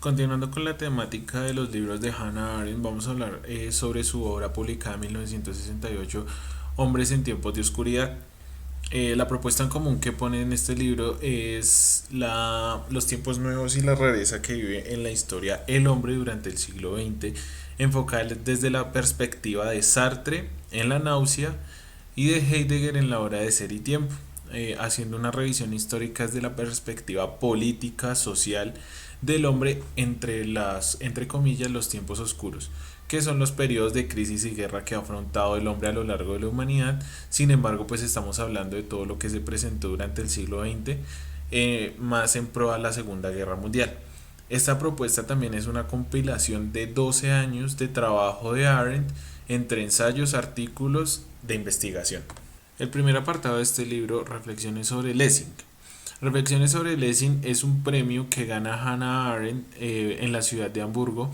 Continuando con la temática de los libros de Hannah Arendt, vamos a hablar sobre su obra publicada en 1968, Hombres en tiempos de oscuridad. La propuesta en común que pone en este libro es los tiempos nuevos y la rareza que vive en la historia el hombre durante el siglo XX, enfocada desde la perspectiva de Sartre en La náusea y de Heidegger en La hora de ser y tiempo, haciendo una revisión histórica desde la perspectiva política, social del hombre entre comillas, los tiempos oscuros, que son los periodos de crisis y guerra que ha afrontado el hombre a lo largo de la humanidad. Sin embargo, pues estamos hablando de todo lo que se presentó durante el siglo XX, más en pro a la Segunda Guerra Mundial. Esta propuesta también es una compilación de 12 años de trabajo de Arendt entre ensayos, artículos de investigación. El primer apartado de este libro, Reflexiones sobre Lessing. Reflexiones sobre Lessing es un premio que gana Hannah Arendt en la ciudad de Hamburgo,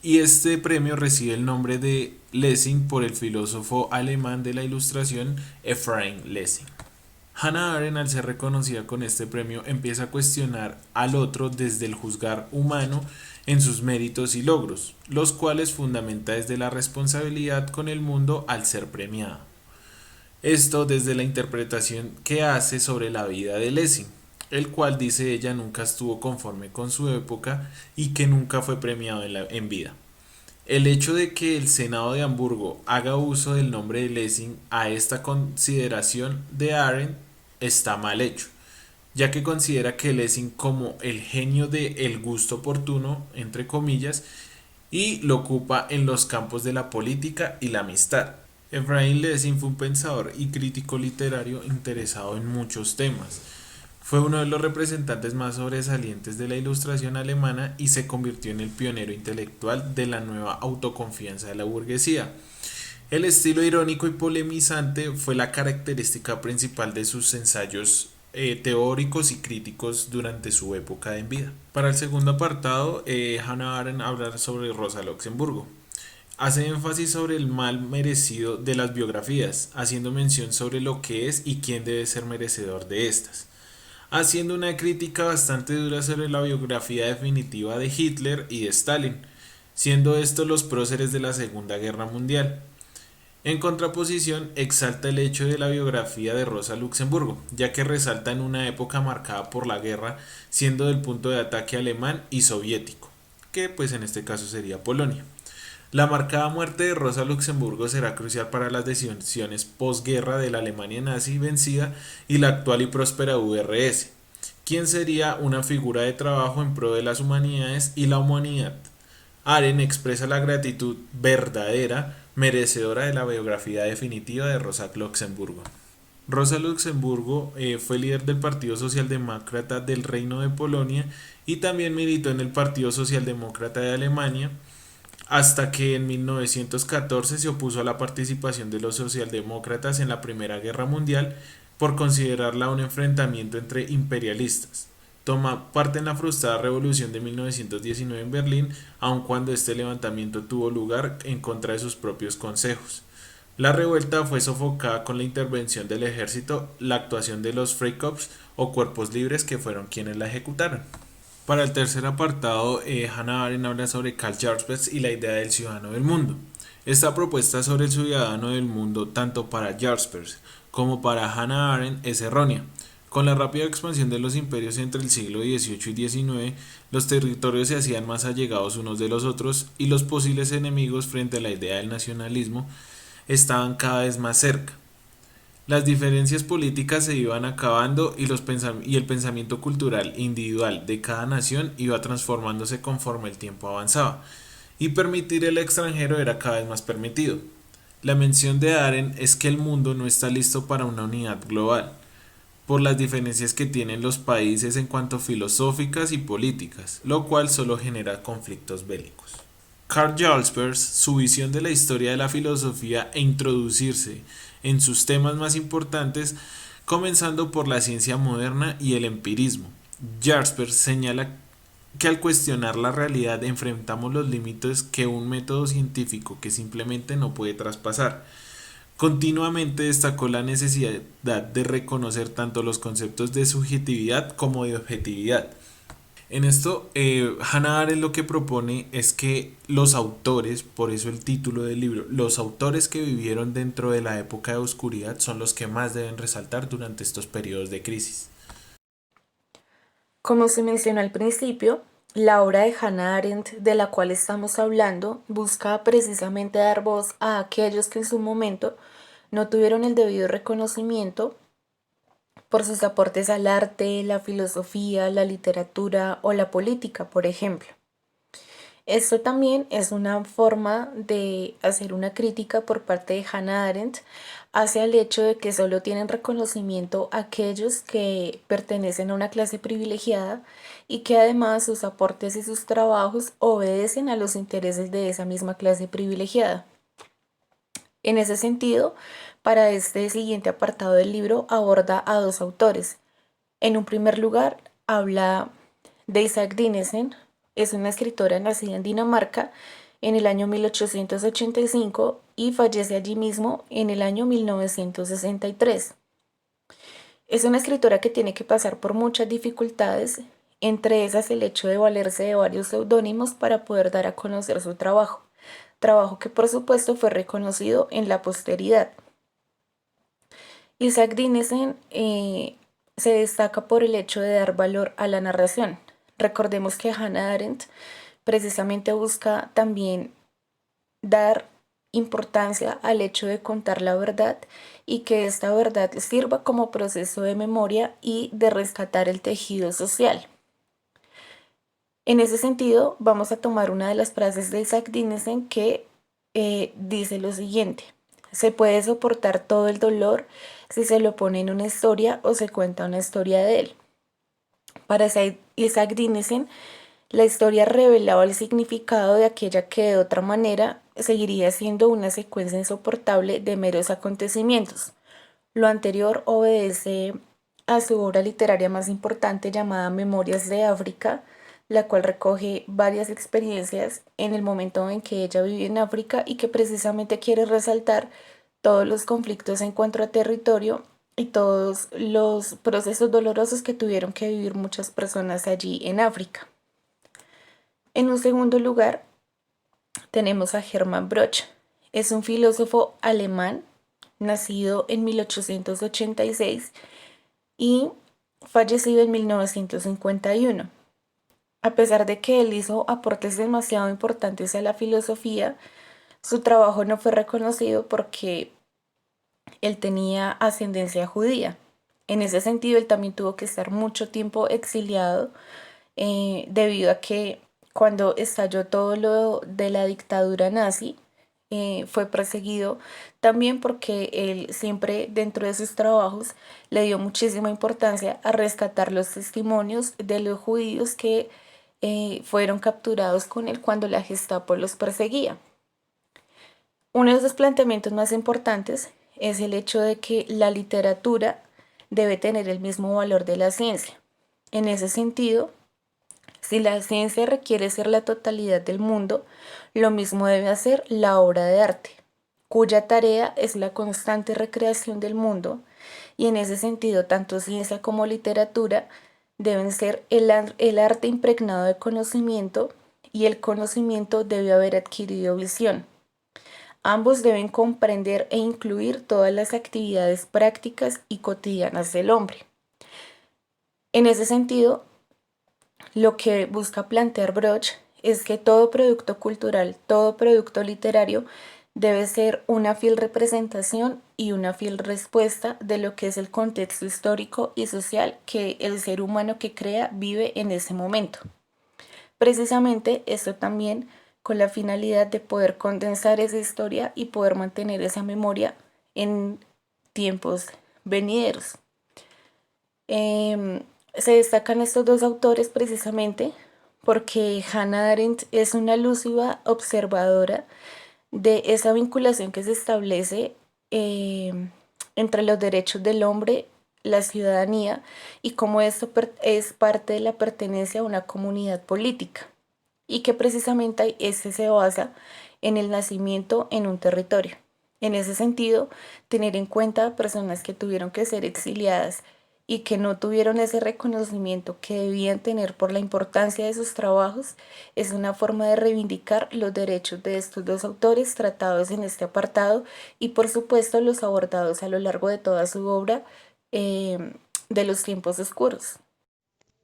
y este premio recibe el nombre de Lessing por el filósofo alemán de la Ilustración Ephraim Lessing. Hannah Arendt, al ser reconocida con este premio, empieza a cuestionar al otro desde el juzgar humano en sus méritos y logros, los cuales fundamenta desde la responsabilidad con el mundo al ser premiado. Esto desde la interpretación que hace sobre la vida de Lessing, el cual dice ella nunca estuvo conforme con su época y que nunca fue premiado en vida. El hecho de que el Senado de Hamburgo haga uso del nombre de Lessing a esta consideración de Arendt está mal hecho, ya que considera que Lessing como el genio de el gusto oportuno, entre comillas, y lo ocupa en los campos de la política y la amistad. Ephraim Lessing fue un pensador y crítico literario interesado en muchos temas. Fue uno de los representantes más sobresalientes de la Ilustración alemana y se convirtió en el pionero intelectual de la nueva autoconfianza de la burguesía. El estilo irónico y polemizante fue la característica principal de sus ensayos teóricos y críticos durante su época en vida. Para el segundo apartado, Hannah Arendt habla sobre Rosa Luxemburgo. Hace énfasis sobre el mal merecido de las biografías, haciendo mención sobre lo que es y quién debe ser merecedor de estas, haciendo una crítica bastante dura sobre la biografía definitiva de Hitler y de Stalin, siendo estos los próceres de la Segunda Guerra Mundial. En contraposición, exalta el hecho de la biografía de Rosa Luxemburgo, ya que resalta en una época marcada por la guerra, siendo el punto de ataque alemán y soviético, que pues en este caso sería Polonia. La marcada muerte de Rosa Luxemburgo será crucial para las decisiones posguerra de la Alemania nazi vencida y la actual y próspera URSS, quien sería una figura de trabajo en pro de las humanidades y la humanidad. Arendt expresa la gratitud verdadera, merecedora de la biografía definitiva de Rosa Luxemburgo. Rosa Luxemburgo fue líder del Partido Socialdemócrata del Reino de Polonia y también militó en el Partido Socialdemócrata de Alemania, hasta que en 1914 se opuso a la participación de los socialdemócratas en la Primera Guerra Mundial por considerarla un enfrentamiento entre imperialistas. Toma parte en la frustrada revolución de 1919 en Berlín, aun cuando este levantamiento tuvo lugar en contra de sus propios consejos. La revuelta fue sofocada con la intervención del ejército, la actuación de los Freikorps o cuerpos libres que fueron quienes la ejecutaron. Para el tercer apartado, Hannah Arendt habla sobre Karl Jaspers y la idea del ciudadano del mundo. Esta propuesta sobre el ciudadano del mundo, tanto para Jaspers como para Hannah Arendt, es errónea. Con la rápida expansión de los imperios entre el siglo XVIII y XIX, los territorios se hacían más allegados unos de los otros y los posibles enemigos frente a la idea del nacionalismo estaban cada vez más cerca. Las diferencias políticas se iban acabando y el pensamiento cultural individual de cada nación iba transformándose conforme el tiempo avanzaba, y permitir el extranjero era cada vez más permitido. La mención de Arendt es que el mundo no está listo para una unidad global, por las diferencias que tienen los países en cuanto filosóficas y políticas, lo cual solo genera conflictos bélicos. Karl Jaspers, su visión de la historia de la filosofía e introducirse en sus temas más importantes, comenzando por la ciencia moderna y el empirismo. Jaspers señala que al cuestionar la realidad enfrentamos los límites que un método científico que simplemente no puede traspasar. Continuamente destacó la necesidad de reconocer tanto los conceptos de subjetividad como de objetividad. En esto, Hannah Arendt lo que propone es que los autores, por eso el título del libro, los autores que vivieron dentro de la época de oscuridad son los que más deben resaltar durante estos periodos de crisis. Como se mencionó al principio, la obra de Hannah Arendt de la cual estamos hablando busca precisamente dar voz a aquellos que en su momento no tuvieron el debido reconocimiento por sus aportes al arte, la filosofía, la literatura o la política, por ejemplo. Esto también es una forma de hacer una crítica por parte de Hannah Arendt hacia el hecho de que solo tienen reconocimiento aquellos que pertenecen a una clase privilegiada y que además sus aportes y sus trabajos obedecen a los intereses de esa misma clase privilegiada. En ese sentido, para este siguiente apartado del libro aborda a dos autores. En un primer lugar, habla de Isaac Dinesen, es una escritora nacida en Dinamarca en el año 1885 y fallece allí mismo en el año 1963. Es una escritora que tiene que pasar por muchas dificultades, entre esas el hecho de valerse de varios seudónimos para poder dar a conocer su trabajo, trabajo que por supuesto fue reconocido en la posteridad. Isaac Dinesen se destaca por el hecho de dar valor a la narración. Recordemos que Hannah Arendt precisamente busca también dar importancia al hecho de contar la verdad y que esta verdad sirva como proceso de memoria y de rescatar el tejido social. En ese sentido, vamos a tomar una de las frases de Isaac Dinesen que dice lo siguiente: se puede soportar todo el dolor si se lo pone en una historia o se cuenta una historia de él. Para Isaac Dinesen, la historia revelaba el significado de aquella que de otra manera seguiría siendo una secuencia insoportable de meros acontecimientos. Lo anterior obedece a su obra literaria más importante llamada Memorias de África, la cual recoge varias experiencias en el momento en que ella vivió en África y que precisamente quiere resaltar todos los conflictos en cuanto a territorio y todos los procesos dolorosos que tuvieron que vivir muchas personas allí en África. En un segundo lugar, tenemos a Hermann Broch. Es un filósofo alemán, nacido en 1886 y fallecido en 1951. A pesar de que él hizo aportes demasiado importantes a la filosofía, su trabajo no fue reconocido porque él tenía ascendencia judía. En ese sentido, él también tuvo que estar mucho tiempo exiliado debido a que cuando estalló todo lo de la dictadura nazi, fue perseguido también porque él siempre dentro de sus trabajos le dio muchísima importancia a rescatar los testimonios de los judíos que fueron capturados con él cuando la Gestapo los perseguía. Uno de los planteamientos más importantes es el hecho de que la literatura debe tener el mismo valor de la ciencia. En ese sentido, si la ciencia requiere ser la totalidad del mundo, lo mismo debe hacer la obra de arte, cuya tarea es la constante recreación del mundo, y en ese sentido tanto ciencia como literatura deben ser el arte impregnado de conocimiento y el conocimiento debe haber adquirido visión. Ambos deben comprender e incluir todas las actividades prácticas y cotidianas del hombre. En ese sentido, lo que busca plantear Broch es que todo producto cultural, todo producto literario debe ser una fiel representación y una fiel respuesta de lo que es el contexto histórico y social que el ser humano que crea vive en ese momento. Precisamente esto también con la finalidad de poder condensar esa historia y poder mantener esa memoria en tiempos venideros. Se destacan estos dos autores precisamente porque Hannah Arendt es una lúcida observadora de esa vinculación que se establece entre los derechos del hombre, la ciudadanía y cómo esto es parte de la pertenencia a una comunidad política y que precisamente este se basa en el nacimiento en un territorio. En ese sentido, tener en cuenta personas que tuvieron que ser exiliadas y que no tuvieron ese reconocimiento que debían tener por la importancia de sus trabajos, es una forma de reivindicar los derechos de estos dos autores tratados en este apartado y por supuesto los abordados a lo largo de toda su obra eh, de los tiempos oscuros.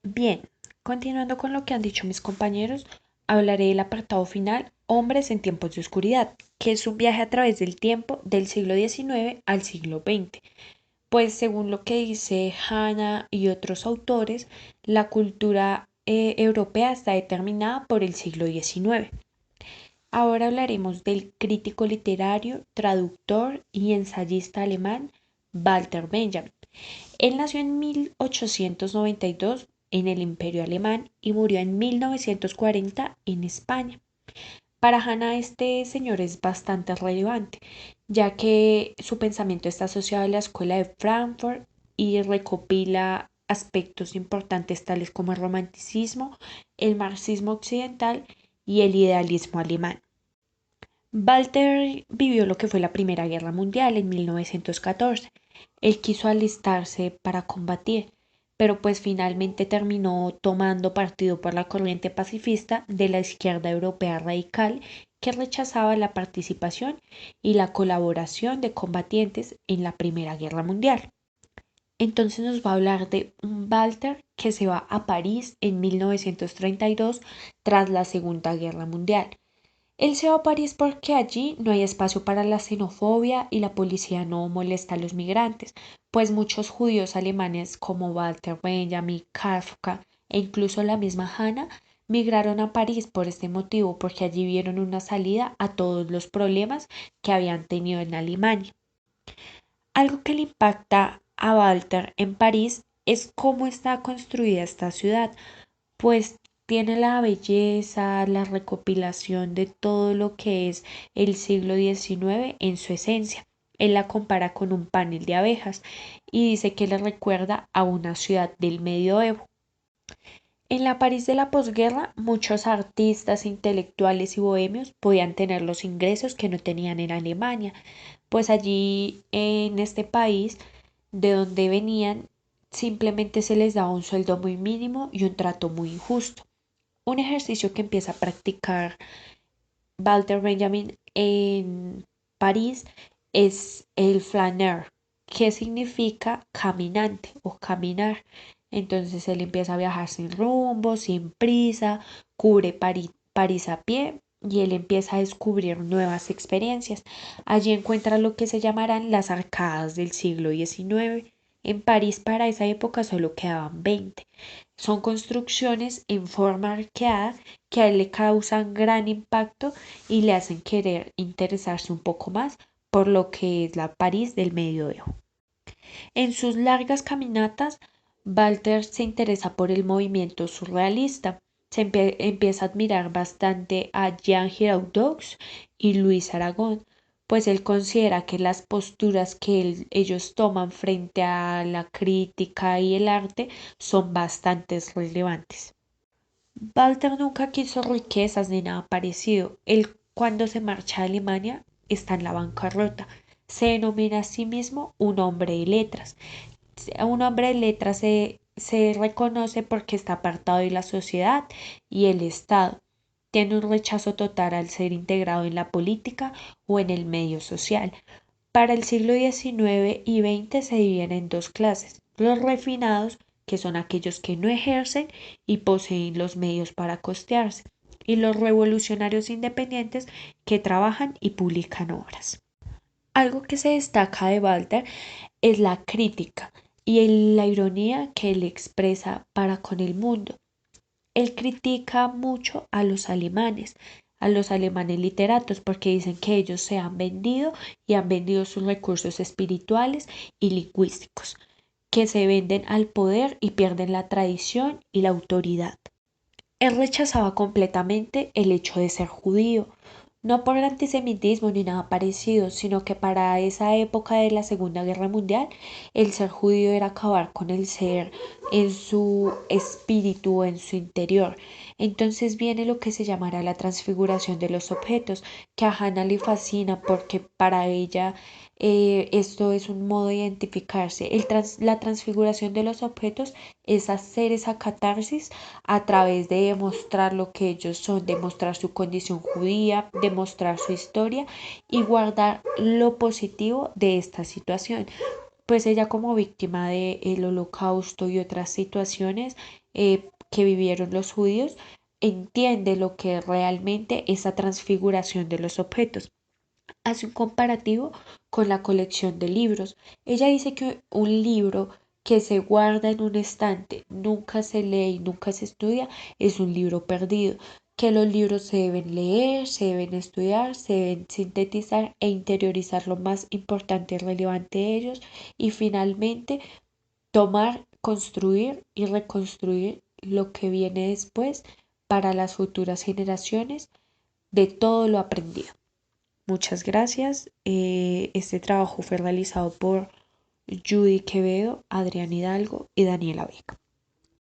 Bien, continuando con lo que han dicho mis compañeros, hablaré del apartado final Hombres en tiempos de oscuridad, que es un viaje a través del tiempo del siglo XIX al siglo XX. Pues según lo que dice Hanna y otros autores, la cultura europea está determinada por el siglo XIX. Ahora hablaremos del crítico literario, traductor y ensayista alemán Walter Benjamin. Él nació en 1892 en el Imperio Alemán y murió en 1940 en España. Para Hannah este señor es bastante relevante, ya que su pensamiento está asociado a la escuela de Frankfurt y recopila aspectos importantes tales como el romanticismo, el marxismo occidental y el idealismo alemán. Walter vivió lo que fue la Primera Guerra Mundial en 1914. Él quiso alistarse para combatir, pero pues finalmente terminó tomando partido por la corriente pacifista de la izquierda europea radical que rechazaba la participación y la colaboración de combatientes en la Primera Guerra Mundial. Entonces nos va a hablar de un Walter que se va a París en 1932 tras la Segunda Guerra Mundial. Él se va a París porque allí no hay espacio para la xenofobia y la policía no molesta a los migrantes, pues muchos judíos alemanes como Walter Benjamin, Kafka e incluso la misma Hannah migraron a París por este motivo, porque allí vieron una salida a todos los problemas que habían tenido en Alemania. Algo que le impacta a Walter en París es cómo está construida esta ciudad, pues tiene la belleza, la recopilación de todo lo que es el siglo XIX en su esencia. Él la compara con un panel de abejas y dice que le recuerda a una ciudad del medioevo. En la París de la posguerra, muchos artistas, intelectuales y bohemios podían tener los ingresos que no tenían en Alemania, pues allí en este país de donde venían simplemente se les daba un sueldo muy mínimo y un trato muy injusto. Un ejercicio que empieza a practicar Walter Benjamin en París es el flaneur, que significa caminante o caminar. Entonces él empieza a viajar sin rumbo, sin prisa, cubre París a pie y él empieza a descubrir nuevas experiencias. Allí encuentra lo que se llamarán las arcadas del siglo XIX. En París para esa época solo quedaban 20. Son construcciones en forma arqueada que a él le causan gran impacto y le hacen querer interesarse un poco más por lo que es la París del medioevo. En sus largas caminatas, Walter se interesa por el movimiento surrealista. Empieza a admirar bastante a Jean Giraudot y Luis Aragón, pues él considera que las posturas que ellos toman frente a la crítica y el arte son bastante relevantes. Walter nunca quiso riquezas ni nada parecido. Él cuando se marcha a Alemania está en la bancarrota. Se denomina a sí mismo un hombre de letras. Un hombre de letras se reconoce porque está apartado de la sociedad y el Estado. Tiene un rechazo total al ser integrado en la política o en el medio social. Para el siglo XIX y XX se dividen en dos clases: los refinados, que son aquellos que no ejercen y poseen los medios para costearse, y los revolucionarios independientes que trabajan y publican obras. Algo que se destaca de Walter es la crítica y la ironía que él expresa para con el mundo. Él critica mucho a los alemanes literatos, porque dicen que ellos se han vendido y han vendido sus recursos espirituales y lingüísticos, que se venden al poder y pierden la tradición y la autoridad. Él rechazaba completamente el hecho de ser judío, no por el antisemitismo ni nada parecido, sino que para esa época de la Segunda Guerra Mundial, el ser judío era acabar con el ser en su espíritu o en su interior. Entonces viene lo que se llamará la transfiguración de los objetos, que a Hannah le fascina porque para ella esto es un modo de identificarse. La transfiguración de los objetos es hacer esa catarsis a través de demostrar lo que ellos son, demostrar su condición judía, demostrar su historia y guardar lo positivo de esta situación. Pues ella como víctima del holocausto y otras situaciones que vivieron los judíos, entiende lo que realmente esa transfiguración de los objetos. Hace un comparativo con la colección de libros. Ella dice que un libro que se guarda en un estante, nunca se lee y nunca se estudia, es un libro perdido, que los libros se deben leer, se deben estudiar, se deben sintetizar e interiorizar lo más importante y relevante de ellos y finalmente tomar, construir y reconstruir lo que viene después para las futuras generaciones de todo lo aprendido. Muchas gracias. Este trabajo fue realizado por Judy Quevedo, Adrián Hidalgo y Daniela Beck.